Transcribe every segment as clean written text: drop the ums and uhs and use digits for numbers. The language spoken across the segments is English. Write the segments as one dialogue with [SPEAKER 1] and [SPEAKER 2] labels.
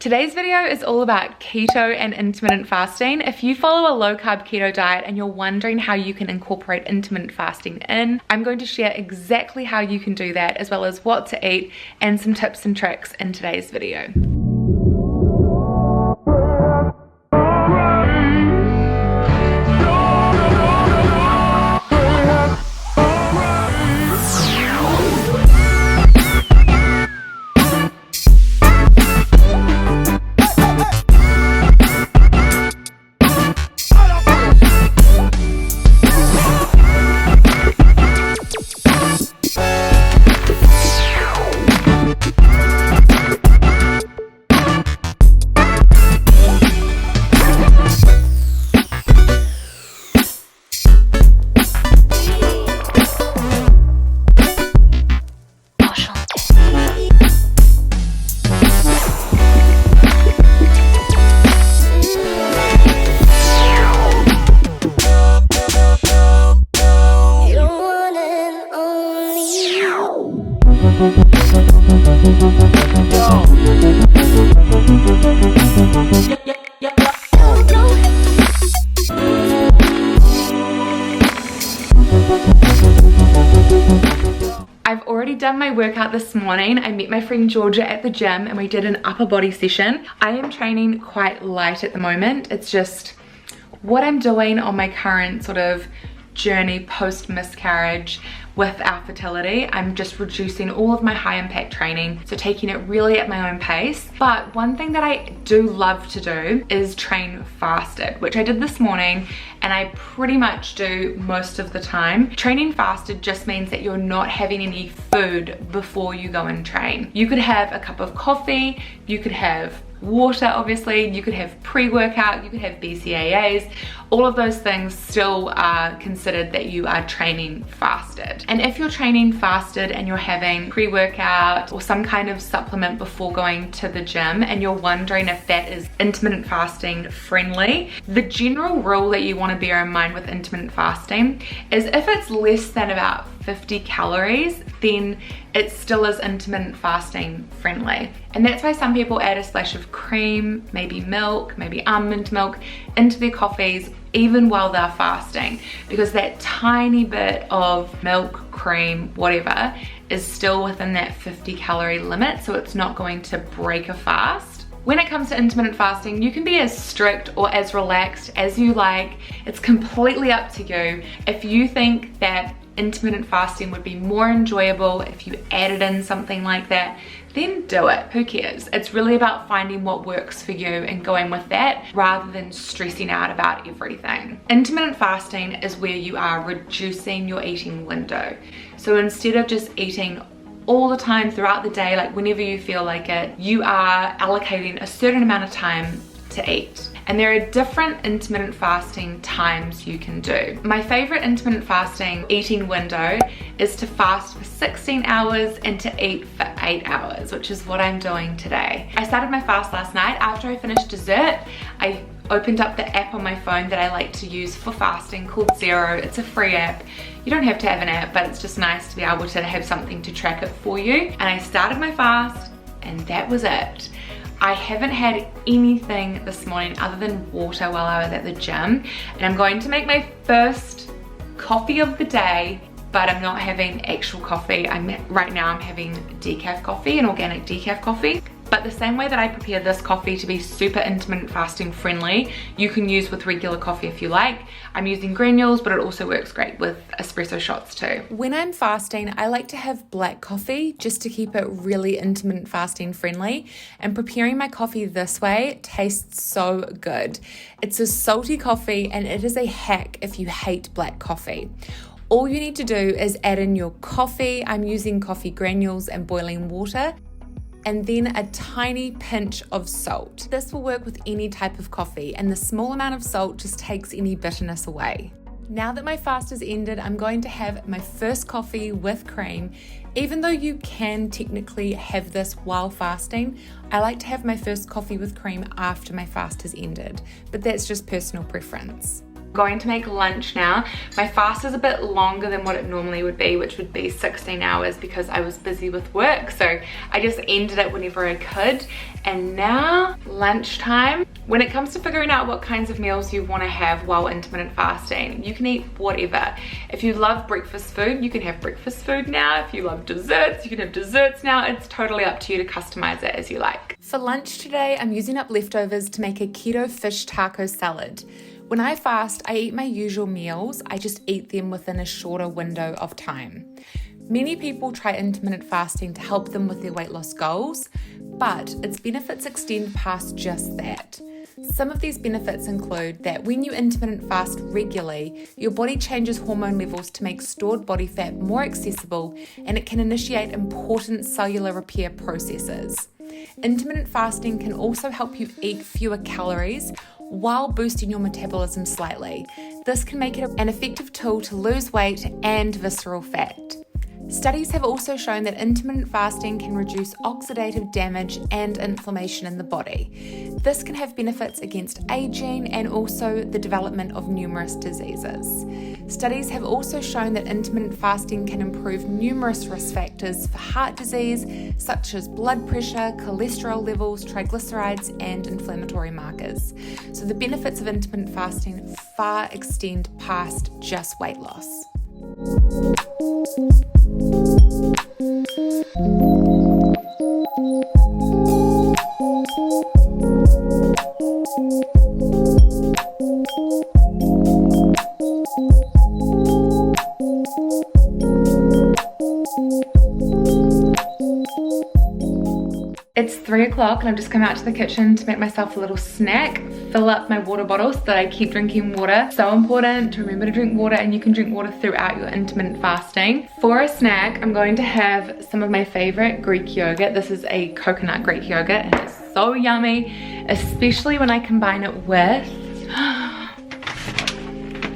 [SPEAKER 1] Today's video is all about keto and intermittent fasting. If you follow a low carb keto diet and you're wondering how you can incorporate intermittent fasting in, I'm going to share exactly how you can do that, as well as what to eat and some tips and tricks in today's video. I've already done my workout this morning. I met my friend Georgia at the gym and we did an upper body session. I am training quite light at the moment. It's just what I'm doing on my current sort of journey post miscarriage with our fertility. I'm just reducing all of my high impact training, so taking it really at my own pace. But one thing that I do love to do is train fasted, which I did this morning and I pretty much do most of the time. Training fasted just means that you're not having any food before you go and train. You could have a cup of coffee, you could have water, obviously, you could have pre-workout, you could have BCAAs. All of those things still are considered that you are training fasted. And if you're training fasted and you're having pre-workout or some kind of supplement before going to the gym and you're wondering if that is intermittent fasting friendly, the general rule that you want to bear in mind with intermittent fasting is if it's less than about 50 calories, then it still is intermittent fasting friendly. And that's why some people add a splash of cream, maybe milk, maybe almond milk into their coffees even while they're fasting, because that tiny bit of milk, cream, whatever is still within that 50 calorie limit, so it's not going to break a fast. When it comes to intermittent fasting, you can be as strict or as relaxed as you like. It's completely up to you. If you think that intermittent fasting would be more enjoyable if you added in something like that, then do it. Who cares? It's really about finding what works for you and going with that rather than stressing out about everything. Intermittent fasting is where you are reducing your eating window. So instead of just eating all the time throughout the day, like whenever you feel like it, you are allocating a certain amount of time to eat. And there are different intermittent fasting times you can do. My favorite intermittent fasting eating window is to fast for 16 hours and to eat for 8 hours, which is what I'm doing today. I started my fast last night. After I finished dessert, I opened up the app on my phone that I like to use for fasting called Zero. It's a free app. You don't have to have an app, but it's just nice to be able to have something to track it for you. And I started my fast and that was it. I haven't had anything this morning other than water while I was at the gym, and I'm going to make my first coffee of the day, but I'm not having actual coffee. Right now I'm having decaf coffee, an organic decaf coffee. But the same way that I prepare this coffee to be super intermittent fasting friendly, you can use with regular coffee if you like. I'm using granules, but it also works great with espresso shots too. When I'm fasting, I like to have black coffee just to keep it really intermittent fasting friendly. And preparing my coffee this way tastes so good. It's a salty coffee and it is a hack if you hate black coffee. All you need to do is add in your coffee. I'm using coffee granules and boiling water, and then a tiny pinch of salt. This will work with any type of coffee, and the small amount of salt just takes any bitterness away. Now that my fast is ended, I'm going to have my first coffee with cream. Even though you can technically have this while fasting, I like to have my first coffee with cream after my fast has ended, but that's just personal preference. Going to make lunch now. My fast is a bit longer than what it normally would be, which would be 16 hours because I was busy with work. So I just ended it whenever I could. And now lunchtime. When it comes to figuring out what kinds of meals you want to have while intermittent fasting, you can eat whatever. If you love breakfast food, you can have breakfast food now. If you love desserts, you can have desserts now. It's totally up to you to customize it as you like. For lunch today, I'm using up leftovers to make a keto fish taco salad. When I fast, I eat my usual meals. I just eat them within a shorter window of time. Many people try intermittent fasting to help them with their weight loss goals, but its benefits extend past just that. Some of these benefits include that when you intermittent fast regularly, your body changes hormone levels to make stored body fat more accessible, and it can initiate important cellular repair processes. Intermittent fasting can also help you eat fewer calories while boosting your metabolism slightly. This can make it an effective tool to lose weight and visceral fat. Studies have also shown that intermittent fasting can reduce oxidative damage and inflammation in the body. This can have benefits against aging and also the development of numerous diseases. Studies have also shown that intermittent fasting can improve numerous risk factors for heart disease, such as blood pressure, cholesterol levels, triglycerides, and inflammatory markers. So the benefits of intermittent fasting far extend past just weight loss. It's 3 o'clock and I've just come out to the kitchen to make myself a little snack, fill up my water bottle so that I keep drinking water. So important to remember to drink water, and you can drink water throughout your intermittent fasting. For a snack, I'm going to have some of my favorite Greek yogurt. This is a coconut Greek yogurt and it's so yummy, especially when I combine it with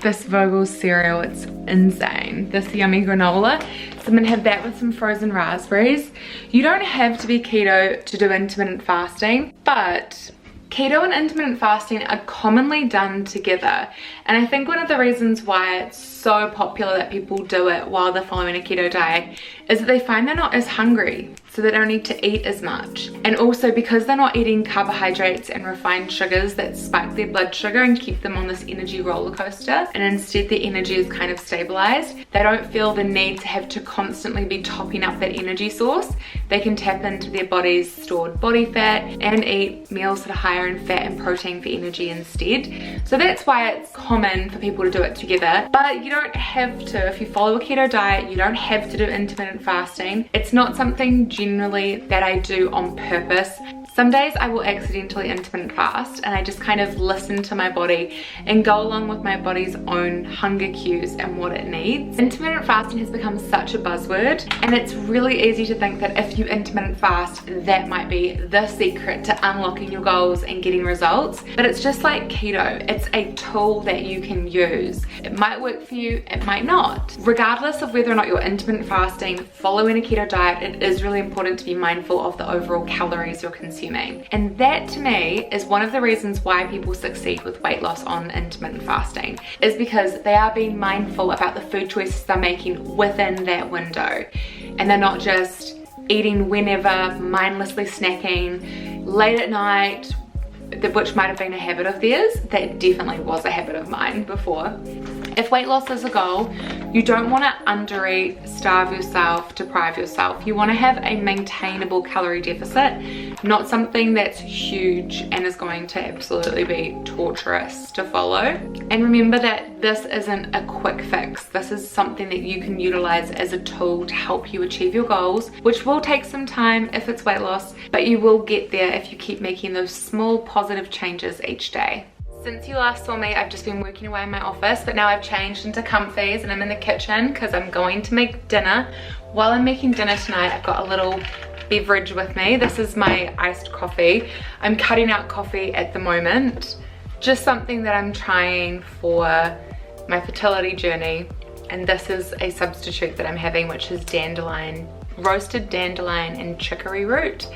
[SPEAKER 1] this Vogel's cereal. It's insane. This yummy granola. So I'm gonna have that with some frozen raspberries. You don't have to be keto to do intermittent fasting, but keto and intermittent fasting are commonly done together. And I think one of the reasons why it's so popular that people do it while they're following a keto diet is that they find they're not as hungry, so they don't need to eat as much. And also because they're not eating carbohydrates and refined sugars that spike their blood sugar and keep them on this energy roller coaster, and instead their energy is kind of stabilized, they don't feel the need to have to constantly be topping up that energy source. They can tap into their body's stored body fat and eat meals that are higher in fat and protein for energy instead. So that's why it's common for people to do it together. But you don't have to. If you follow a keto diet, you don't have to do intermittent fasting. It's not something generally that I do on purpose. Some days I will accidentally intermittent fast and I just kind of listen to my body and go along with my body's own hunger cues and what it needs. Intermittent fasting has become such a buzzword, and it's really easy to think that if you intermittent fast, that might be the secret to unlocking your goals and getting results. But it's just like keto. It's a tool that you can use. It might work for you, it might not. Regardless of whether or not you're intermittent fasting, following a keto diet, it is really important to be mindful of the overall calories you're consuming. And that to me is one of the reasons why people succeed with weight loss on intermittent fasting, is because they are being mindful about the food choices they're making within that window. And they're not just eating whenever, mindlessly snacking late at night, which might have been a habit of theirs. That definitely was a habit of mine before. If weight loss is a goal, you don't want to undereat, starve yourself, deprive yourself. You want to have a maintainable calorie deficit, not something that's huge and is going to absolutely be torturous to follow. And remember that this isn't a quick fix. This is something that you can utilize as a tool to help you achieve your goals, which will take some time if it's weight loss, but you will get there if you keep making those small positive changes each day. Since you last saw me, I've just been working away in my office, but now I've changed into comfies and I'm in the kitchen because I'm going to make dinner. While I'm making dinner tonight, I've got a little beverage with me. This is my iced coffee. I'm cutting out coffee at the moment. Just something that I'm trying for my fertility journey. And this is a substitute that I'm having, which is dandelion, roasted dandelion and chicory root.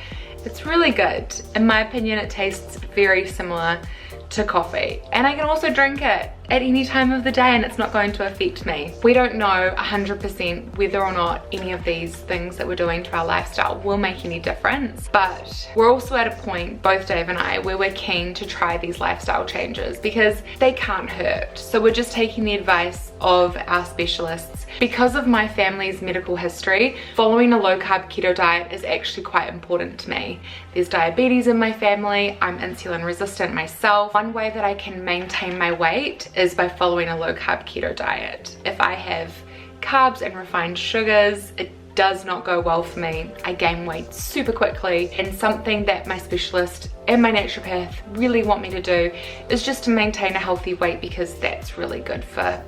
[SPEAKER 1] It's really good. In my opinion, it tastes very similar to coffee, and I can also drink it. at any time of the day and it's not going to affect me. We don't know 100% whether or not any of these things that we're doing to our lifestyle will make any difference, but we're also at a point, both Dave and I, where we're keen to try these lifestyle changes because they can't hurt. So we're just taking the advice of our specialists. Because of my family's medical history, following a low carb keto diet is actually quite important to me. There's diabetes in my family, I'm insulin resistant myself. One way that I can maintain my weight is by following a low carb keto diet. If I have carbs and refined sugars, it does not go well for me. I gain weight super quickly, and something that my specialist and my naturopath really want me to do is just to maintain a healthy weight, because that's really good for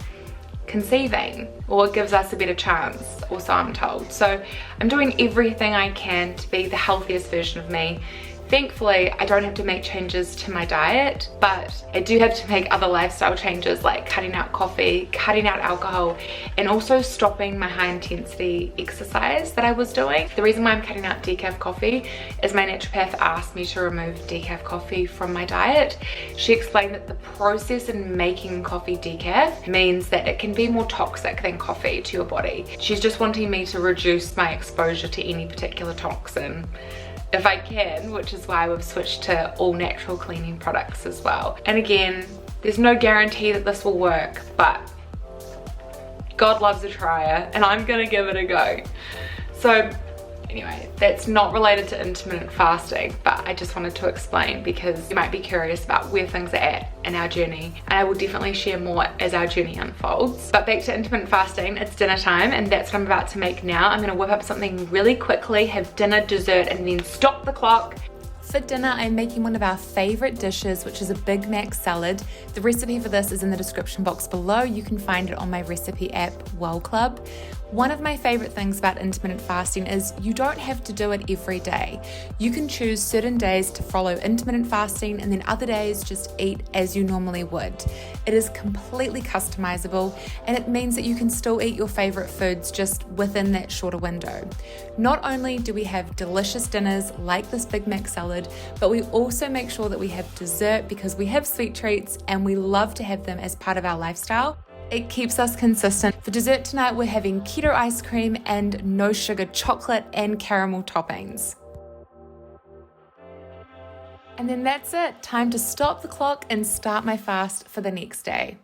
[SPEAKER 1] conceiving, or it gives us a better chance, or so I'm told. So I'm doing everything I can to be the healthiest version of me. Thankfully, I don't have to make changes to my diet, but I do have to make other lifestyle changes like cutting out coffee, cutting out alcohol, and also stopping my high intensity exercise that I was doing. The reason why I'm cutting out decaf coffee is my naturopath asked me to remove decaf coffee from my diet. She explained that the process in making coffee decaf means that it can be more toxic than coffee to your body. She's just wanting me to reduce my exposure to any particular toxin if I can, which is why we've switched to all natural cleaning products as well. And again, there's no guarantee that this will work, but God loves a trier and I'm gonna give it a go. So anyway, that's not related to intermittent fasting, but I just wanted to explain because you might be curious about where things are at in our journey, and I will definitely share more as our journey unfolds. But back to intermittent fasting, it's dinner time, and that's what I'm about to make now. I'm gonna whip up something really quickly, have dinner, dessert, and then stop the clock. For dinner, I'm making one of our favorite dishes, which is a Big Mac salad. The recipe for this is in the description box below. You can find it on my recipe app, Welle Club. One of my favorite things about intermittent fasting is you don't have to do it every day. You can choose certain days to follow intermittent fasting and then other days just eat as you normally would. It is completely customizable, and it means that you can still eat your favorite foods just within that shorter window. Not only do we have delicious dinners like this Big Mac salad, but we also make sure that we have dessert because we have sweet treats and we love to have them as part of our lifestyle. It keeps us consistent. For dessert tonight, we're having keto ice cream and no sugar chocolate and caramel toppings. And then that's it. Time to stop the clock and start my fast for the next day.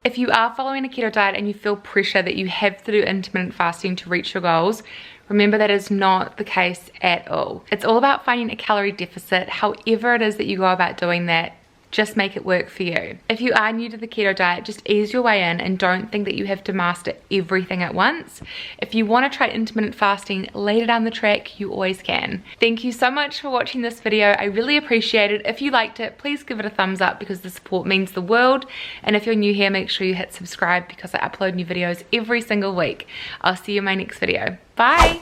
[SPEAKER 1] If you are following a keto diet and you feel pressure that you have to do intermittent fasting to reach your goals, remember that is not the case at all. It's all about finding a calorie deficit. However it is that you go about doing that, just make it work for you. If you are new to the keto diet, just ease your way in and don't think that you have to master everything at once. If you want to try intermittent fasting later down the track, you always can. Thank you so much for watching this video. I really appreciate it. If you liked it, please give it a thumbs up because the support means the world. And if you're new here, make sure you hit subscribe because I upload new videos every single week. I'll see you in my next video. Bye!